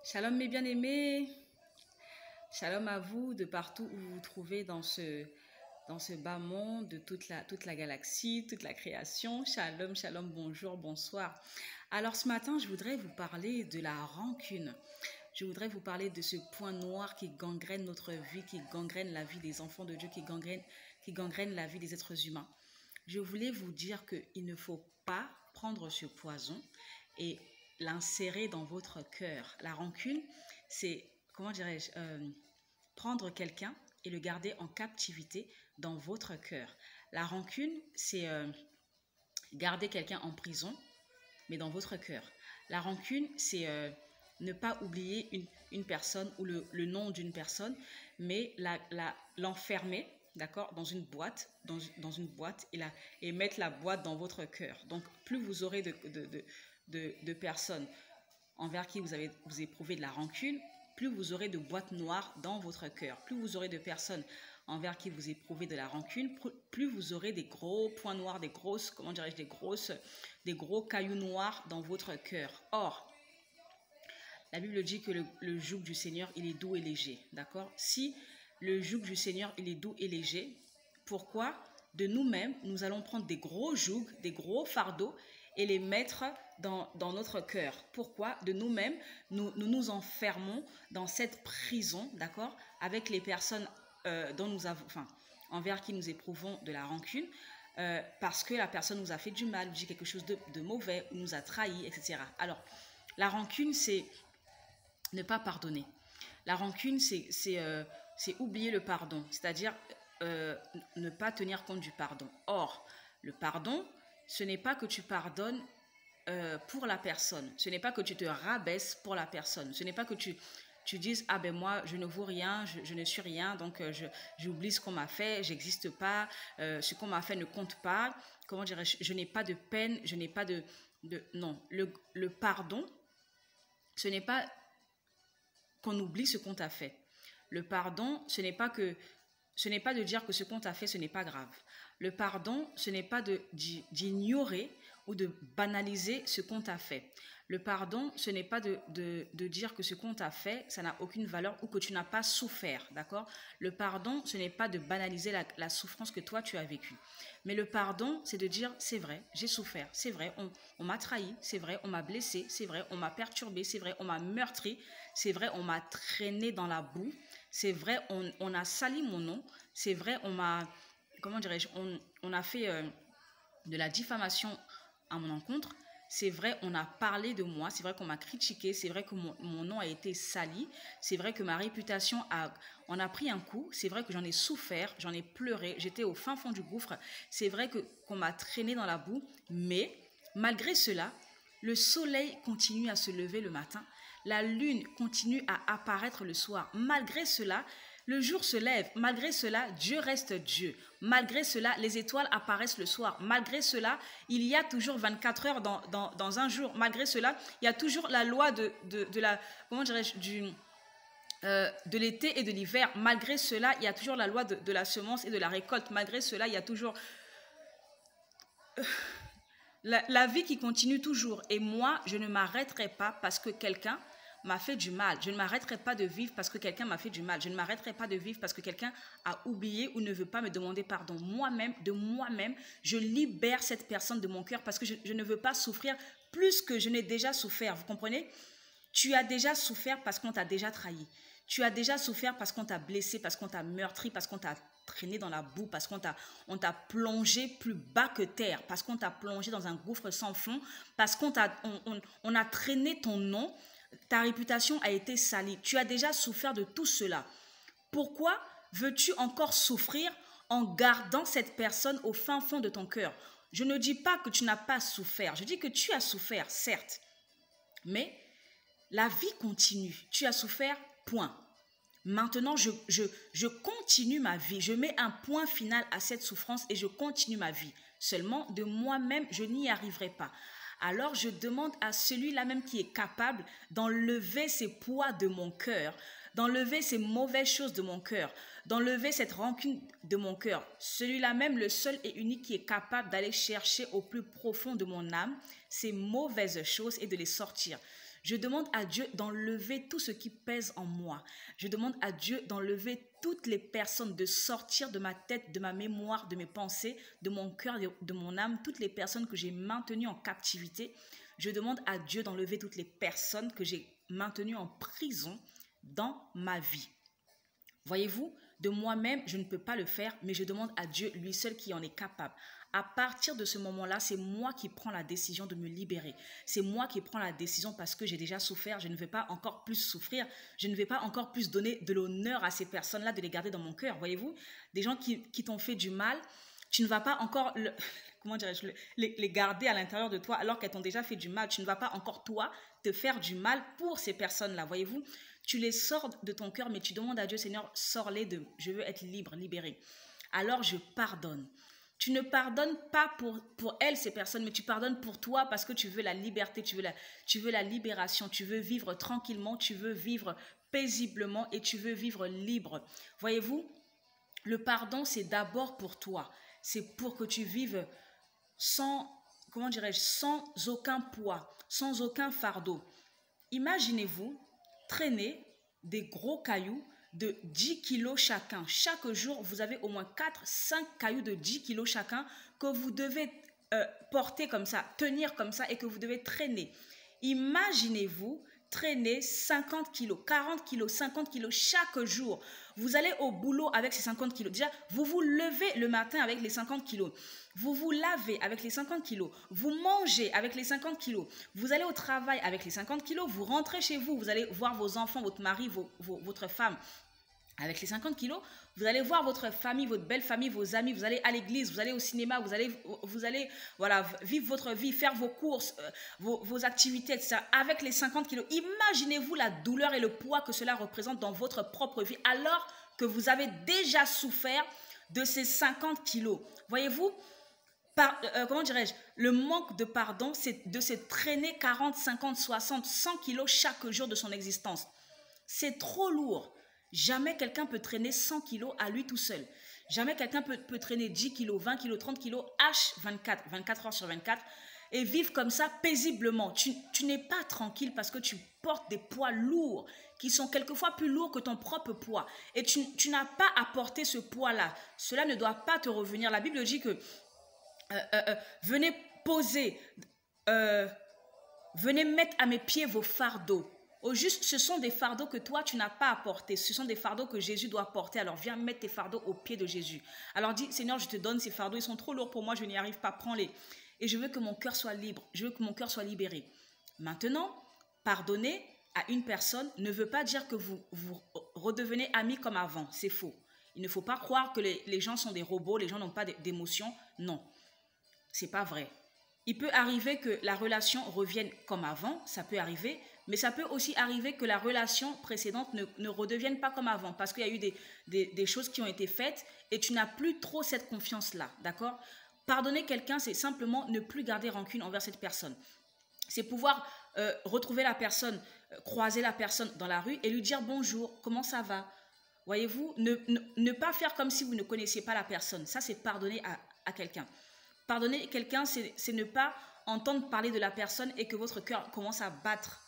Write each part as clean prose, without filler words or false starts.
Shalom mes bien-aimés, shalom à vous de partout où vous vous trouvez dans ce bas monde, de toute la galaxie, toute la création. Shalom, shalom, bonjour, bonsoir. Alors ce matin, je voudrais vous parler de la rancune. Je voudrais vous parler de ce point noir qui gangrène notre vie, qui gangrène la vie des enfants de Dieu, qui gangrène la vie des êtres humains. Je voulais vous dire qu'il ne faut pas prendre ce poison et l'insérer dans votre cœur. La rancune, c'est, comment dirais-je, prendre quelqu'un et le garder en captivité dans votre cœur. La rancune, c'est garder quelqu'un en prison, mais dans votre cœur. La rancune, c'est ne pas oublier une personne ou le nom d'une personne, mais l'enfermer, d'accord, dans une boîte, dans une boîte et mettre la boîte dans votre cœur. Donc, plus vous aurez de personnes envers qui vous éprouvez de la rancune, plus vous aurez de boîtes noires dans votre cœur. Plus vous aurez de personnes envers qui vous éprouvez de la rancune, plus vous aurez des gros points noirs, des gros cailloux noirs dans votre cœur. Or, la Bible dit que le joug du Seigneur, il est doux et léger, d'accord? Si le joug du Seigneur, il est doux et léger, pourquoi de nous-mêmes, nous allons prendre des gros jougs, des gros fardeaux et les mettre dans notre cœur? Pourquoi de nous-mêmes, nous enfermons dans cette prison, d'accord, avec les personnes envers qui nous éprouvons de la rancune, parce que la personne nous a fait du mal, dit quelque chose de mauvais, ou nous a trahis, etc. Alors, la rancune, c'est ne pas pardonner. La rancune, c'est oublier le pardon, c'est-à-dire ne pas tenir compte du pardon. Or, le pardon, ce n'est pas que tu pardonnes pour la personne, ce n'est pas que tu te rabaisses pour la personne, ce n'est pas que tu dises « Ah ben moi, je ne vaux rien, je ne suis rien, donc j'oublie ce qu'on m'a fait, j'existe pas, ce qu'on m'a fait ne compte pas, comment dirais-je, je n'ai pas de peine, je n'ai pas de... » Non, le pardon, ce n'est pas qu'on oublie ce qu'on t'a fait. Le pardon, ce n'est pas de dire que ce qu'on t'a fait, ce n'est pas grave. Le pardon, ce n'est pas d'ignorer ou de banaliser ce qu'on t'a fait. Le pardon, ce n'est pas de dire que ce qu'on t'a fait, ça n'a aucune valeur ou que tu n'as pas souffert, d'accord? Le pardon, ce n'est pas de banaliser la souffrance que toi, tu as vécue. Mais le pardon, c'est de dire, c'est vrai, j'ai souffert, c'est vrai, on m'a trahi, c'est vrai, on m'a blessé, c'est vrai, on m'a perturbé, c'est vrai, on m'a meurtri, c'est vrai, on m'a traîné dans la boue, c'est vrai, on a sali mon nom, c'est vrai, on m'a, comment dirais-je, on a fait de la diffamation à mon encontre, c'est vrai, on a parlé de moi, c'est vrai qu'on m'a critiqué, c'est vrai que mon nom a été sali, c'est vrai que ma réputation on a pris un coup, c'est vrai que j'en ai souffert, j'en ai pleuré, j'étais au fin fond du gouffre, c'est vrai qu'on m'a traîné dans la boue, mais malgré cela, le soleil continue à se lever le matin, la lune continue à apparaître le soir. Malgré cela, le jour se lève. Malgré cela, Dieu reste Dieu. Malgré cela, les étoiles apparaissent le soir. Malgré cela, il y a toujours 24 heures dans un jour. Malgré cela, il y a toujours la loi de l'été et de l'hiver. Malgré cela, il y a toujours la loi de la semence et de la récolte. Malgré cela, il y a toujours la vie qui continue toujours. Et moi, je ne m'arrêterai pas parce que quelqu'un m'a fait du mal. Je ne m'arrêterai pas de vivre parce que quelqu'un m'a fait du mal. Je ne m'arrêterai pas de vivre parce que quelqu'un a oublié ou ne veut pas me demander pardon. Moi-même, de moi-même, je libère cette personne de mon cœur parce que je ne veux pas souffrir plus que je n'ai déjà souffert. Vous comprenez? Tu as déjà souffert parce qu'on t'a déjà trahi. Tu as déjà souffert parce qu'on t'a blessé, parce qu'on t'a meurtri, parce qu'on t'a traîné dans la boue, parce qu'on t'a plongé plus bas que terre, parce qu'on t'a plongé dans un gouffre sans fond, parce qu'on a traîné ton nom. Ta réputation a été salie. Tu as déjà souffert de tout cela. Pourquoi veux-tu encore souffrir en gardant cette personne au fin fond de ton cœur? Je ne dis pas que tu n'as pas souffert. Je dis que tu as souffert, certes. Mais la vie continue. Tu as souffert, point. Maintenant, je continue ma vie. Je mets un point final à cette souffrance et je continue ma vie. Seulement, de moi-même, je n'y arriverai pas. Alors je demande à celui-là même qui est capable d'enlever ces poids de mon cœur, d'enlever ces mauvaises choses de mon cœur, d'enlever cette rancune de mon cœur. Celui-là même, le seul et unique qui est capable d'aller chercher au plus profond de mon âme ces mauvaises choses et de les sortir. Je demande à Dieu d'enlever tout ce qui pèse en moi. Je demande à Dieu d'enlever toutes les personnes, de sortir de ma tête, de ma mémoire, de mes pensées, de mon cœur, de mon âme, toutes les personnes que j'ai maintenues en captivité. Je demande à Dieu d'enlever toutes les personnes que j'ai maintenues en prison dans ma vie. Voyez-vous, de moi-même, je ne peux pas le faire, mais je demande à Dieu, lui seul qui en est capable. À partir de ce moment-là, c'est moi qui prends la décision de me libérer. C'est moi qui prends la décision parce que j'ai déjà souffert. Je ne vais pas encore plus souffrir. Je ne vais pas encore plus donner de l'honneur à ces personnes-là, de les garder dans mon cœur. Voyez-vous, des gens qui t'ont fait du mal, tu ne vas pas encore comment dirais-je, les garder à l'intérieur de toi alors qu'elles t'ont déjà fait du mal. Tu ne vas pas encore, toi, te faire du mal pour ces personnes-là. Voyez-vous, tu les sors de ton cœur, mais tu demandes à Dieu, Seigneur, sors-les de, je veux être libre, libéré. Alors je pardonne. Tu ne pardonnes pas pour elles, ces personnes, mais tu pardonnes pour toi parce que tu veux la liberté, tu veux la libération, tu veux vivre tranquillement, tu veux vivre paisiblement et tu veux vivre libre. Voyez-vous, le pardon, c'est d'abord pour toi. C'est pour que tu vives sans, comment dirais-je, sans aucun poids, sans aucun fardeau. Imaginez-vous traîner des gros cailloux de 10 kilos chacun. Chaque jour, vous avez au moins 4-5 cailloux de 10 kilos chacun que vous devez porter comme ça, tenir comme ça et que vous devez traîner. Imaginez-vous traîner 50 kilos, 40 kilos, 50 kilos chaque jour. Vous allez au boulot avec ces 50 kilos. Déjà, vous vous levez le matin avec les 50 kilos. Vous vous lavez avec les 50 kilos. Vous mangez avec les 50 kilos. Vous allez au travail avec les 50 kilos. Vous rentrez chez vous. Vous allez voir vos enfants, votre mari, votre femme. Avec les 50 kilos, vous allez voir votre famille, votre belle famille, vos amis, vous allez à l'église, vous allez au cinéma, vous allez voilà, vivre votre vie, faire vos courses, vos activités, etc. Avec les 50 kilos. Imaginez-vous la douleur et le poids que cela représente dans votre propre vie alors que vous avez déjà souffert de ces 50 kilos. Voyez-vous, comment dirais-je, le manque de pardon, c'est de se traîner 40, 50, 60, 100 kilos chaque jour de son existence. C'est trop lourd. Jamais quelqu'un peut traîner 100 kilos à lui tout seul. Jamais quelqu'un peut traîner 10 kilos, 20 kilos, 30 kilos, H24, 24 heures sur 24 et vivre comme ça paisiblement. Tu n'es pas tranquille parce que tu portes des poids lourds qui sont quelquefois plus lourds que ton propre poids. Et tu n'as pas à porter ce poids-là. Cela ne doit pas te revenir. La Bible dit que venez poser, venez mettre à mes pieds vos fardeaux. Au juste, ce sont des fardeaux que toi, tu n'as pas à porter. Ce sont des fardeaux que Jésus doit porter. Alors, viens mettre tes fardeaux aux pieds de Jésus. Alors, dis, Seigneur, je te donne ces fardeaux. Ils sont trop lourds pour moi, je n'y arrive pas. Prends-les. Et je veux que mon cœur soit libre. Je veux que mon cœur soit libéré. Maintenant, pardonner à une personne ne veut pas dire que vous redevenez amis comme avant. C'est faux. Il ne faut pas croire que les gens sont des robots, les gens n'ont pas d'émotions. Non, c'est pas vrai. Il peut arriver que la relation revienne comme avant, ça peut arriver, mais ça peut aussi arriver que la relation précédente ne redevienne pas comme avant parce qu'il y a eu des choses qui ont été faites et tu n'as plus trop cette confiance-là, d'accord? Pardonner quelqu'un, c'est simplement ne plus garder rancune envers cette personne. C'est pouvoir retrouver la personne, croiser la personne dans la rue et lui dire bonjour, comment ça va? Voyez-vous, ne pas faire comme si vous ne connaissiez pas la personne. Ça, c'est pardonner à quelqu'un. Pardonner quelqu'un, c'est ne pas entendre parler de la personne et que votre cœur commence à battre.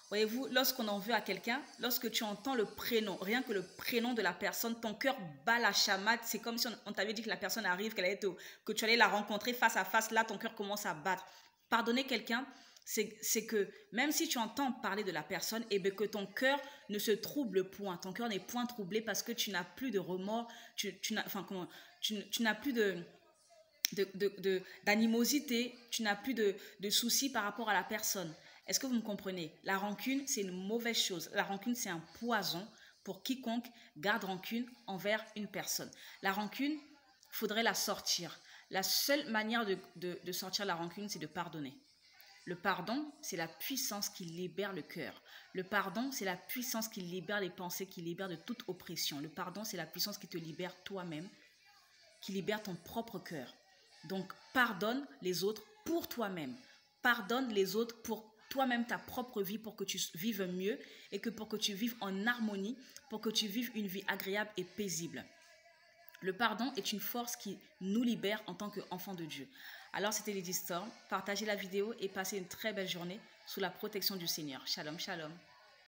Voyez-vous, lorsqu'on en veut à quelqu'un, lorsque tu entends le prénom, rien que le prénom de la personne, ton cœur bat la chamade. C'est comme si on t'avait dit que la personne arrive, que tu allais la rencontrer face à face. Là, ton cœur commence à battre. Pardonner quelqu'un, c'est que même si tu entends parler de la personne, et bien que ton cœur ne se trouble point. Ton cœur n'est point troublé parce que tu n'as plus de remords, tu n'as plus d'animosité, tu n'as plus de soucis par rapport à la personne. Est-ce que vous me comprenez? La rancune, c'est une mauvaise chose. La rancune, c'est un poison pour quiconque garde rancune envers une personne. La rancune, il faudrait la sortir. La seule manière de sortir la rancune, c'est de pardonner. Le pardon, c'est la puissance qui libère le cœur. Le pardon, c'est la puissance qui libère les pensées, qui libère de toute oppression. Le pardon, c'est la puissance qui te libère toi-même, qui libère ton propre cœur. Donc, pardonne les autres pour toi-même. Pardonne les autres pour toi-même, ta propre vie, pour que tu vives mieux et que pour que tu vives en harmonie, pour que tu vives une vie agréable et paisible. Le pardon est une force qui nous libère en tant qu'enfants de Dieu. Alors, c'était Lady Storm. Partagez la vidéo et passez une très belle journée. sous la protection du Seigneur. Shalom, shalom.